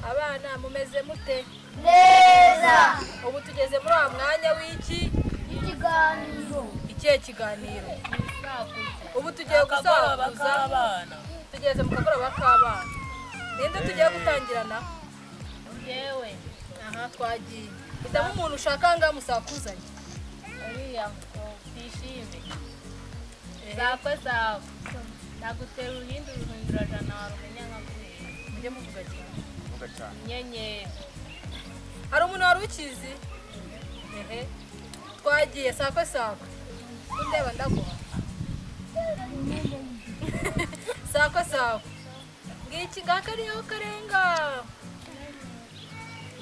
Abana mumeze mute? Neza. Ubu tugeze muri wa mwanya w'iki? Ikiganiro. Ikihe kiganiro? Ubu tugiye gusakuza abana. Tugeze mu kagoroba k'abana. Ninde tugiye gutangirana? Yewe. Aha twagiye. Idamo umuntu ushaka nga musakuzanye. Ariya twishime. Zakwe zawe. Nagutera uruhindu ruhindura jana warumenya nka kure. Mujye muvuga cyane. Vuga cyane. Nyenyeri. Hari umuntu wari ukizi? Ehe. Twagiye sakwe sakwe. Undeba ndaguha. Sakwe sakwe. Ngiki gakariyo karenga.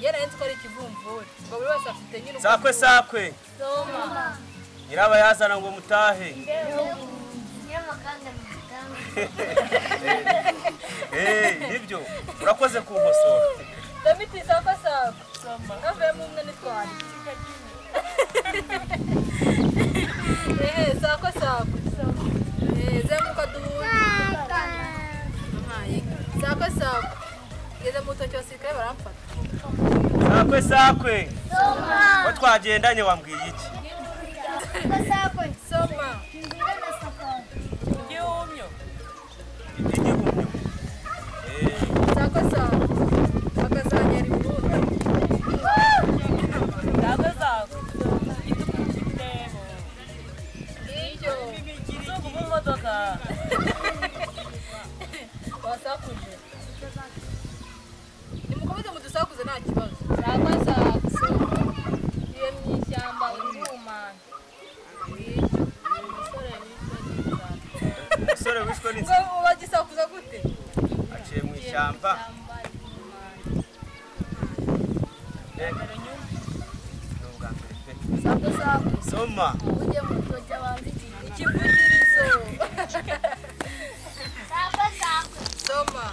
Yera yenze ko ari ikivumvuri. Ngo buri wese afite nyine Sakwe sakwe. Soma. Nyiraba yazana ngo mutahe. Nyamakanga mutanga. Nibyo. Urakoze kunkosora. Damiti sakwe sakwe. Soma. Ave mu mwe nitwari. Sakwe sakwe. Zemuka duhuye. Sakwe sakwe. Ngeze mu toki basirikare baramfata. Sakwe sakwe. Soma. Ko twagendanye wambwiye iki? Sakwe. Soma. Kimbira na sakwe. Igihumyo. Igihumyo. Sakwe sakwe. Bakazanyera Burundi. Zakwe zakwe. Igitebo. Iyo. Izubu mu modoka. Wasakuje. Nimukomeze mudusakuze nta kibazo. Zakwe zakwe. Iyo mwishyamba urumana. Umusore wishwe n'inzira. Ngo bagisakuza gute? Aciye mu ishyamba. N'ubwa mbere pe. Sakwe sakwe. Soma. Ujye mu toki abanza ikivugirizo. Sakwe sakwe. Soma.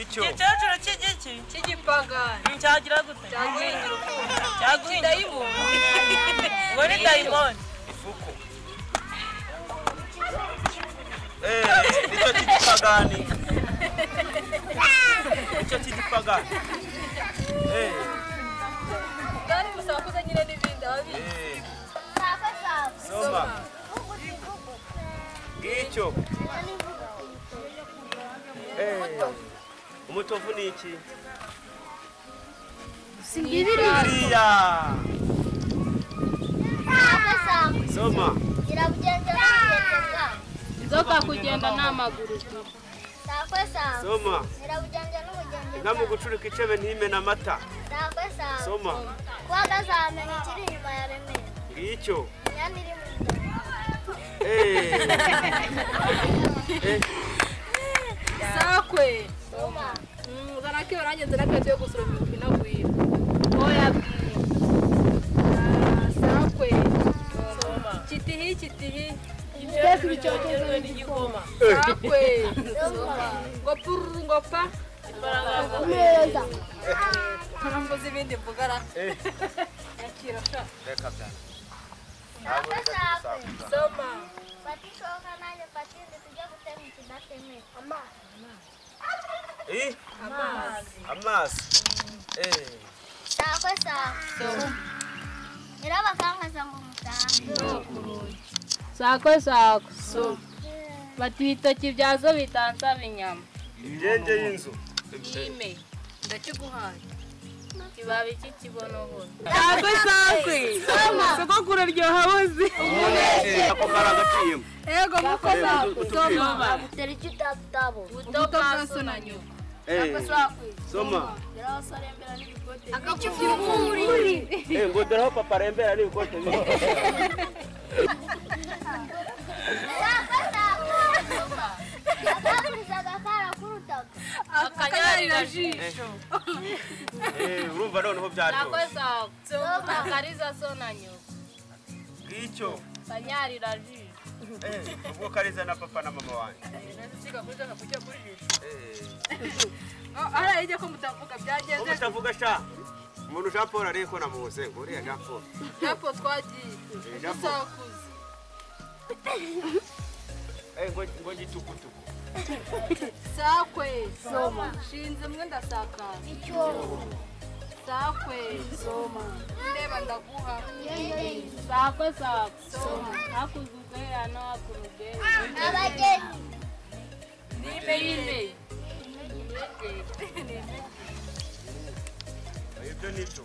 Icyo. Igicecuru cy'igiki. Cy'igipagani. Cyagira gute? Cyaguhinyura ukuntu. Cyaguhinyura. Dayimoni. Ngo ni dayimoni. Ifuko. Nicyo cy'igipagani. Nicyo cy'igipagani. Kandi musakuze nyine n'ibindi ababizi. Sakwe sakwe. Soma. Icyo. Umutovu ni iki? Singibiriya. Iriya. Sakwe sakwe. Soma. Irabugenda n'ubugenda. Inzoka kugenda n'amaguru. Sakwe sakwe. Soma. Irabugenda n'ubugenda. Inka mu gucurika icebe ntimena amata. Sakwe sakwe. Soma. Kuwa gazamenya ikiri inyuma ya Remera. Ngicyo. Inyana iri mu Sakwe. Soma. Zana kiyo nanjye nakati yo gusoroma inagwira. Oya. Sakwe. Soma. Kitihi kitihi. Igicecuru cyogejwe n'igikoma. Sakwe. Ngo pururu ngo pa. Ifaranga Neza. Ntambuze ibindi mvugara. Yakira sha. Reka byane. Sakwe sakwe. Soma. Fata ishoka nanjye fata indi tujye gutema ikidatemera. Amazi. Amazi. Sakwe sakwe. Soma. Irabakankaza ngo mutahe. Sakwe sakwe. Soma. Bati ibitoki byazo bitansaba inyama. Ingenge y'inzu. Yime. Ndakiguhaye. Kibabi cy'ikibonobono. Sakwe sakwe. Sogokuru ryoha buzi. Ako karagaciyemo. Ego mukoza. Soma. Utera icyo utatabo. Ubuto bwa so na nyuma. Soma. Akakivumuri. Ngo dore aho papa arembera n'ibikote bye. Sakwe sakwe. Akakuriza agakara k'urutaka. Akanyarira jisho. Urumva noneho Sakwe byaryoshye. sakwe. Akariza so na nyoko. Ngicyo. Kanyarira jisho. Ubwo kariza na papa na mama wanjye. Nasiga kuri jana kujya kuri jisho. Ara ije ko mutavuga byagenze. Umutavuga sha. Umuntu Jean Paul ariko namuze. Uriya Jean Paul. Japo twagiye. Jean Paul. Dusakuze. Ngo gitukutuku. sakwe soma shinze mwe ndasakara sakwe soma ndeba ndaguha sakwe soma hakuzugera no hakurugera abageni n'ime ibyo nibyo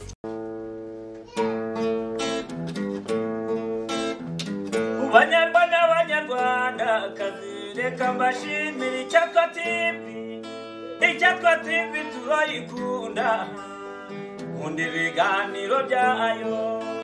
Banyarwanda banyarwanda reka mbashimire icyatwa TV turayikunda nkunda ibiganiro byayo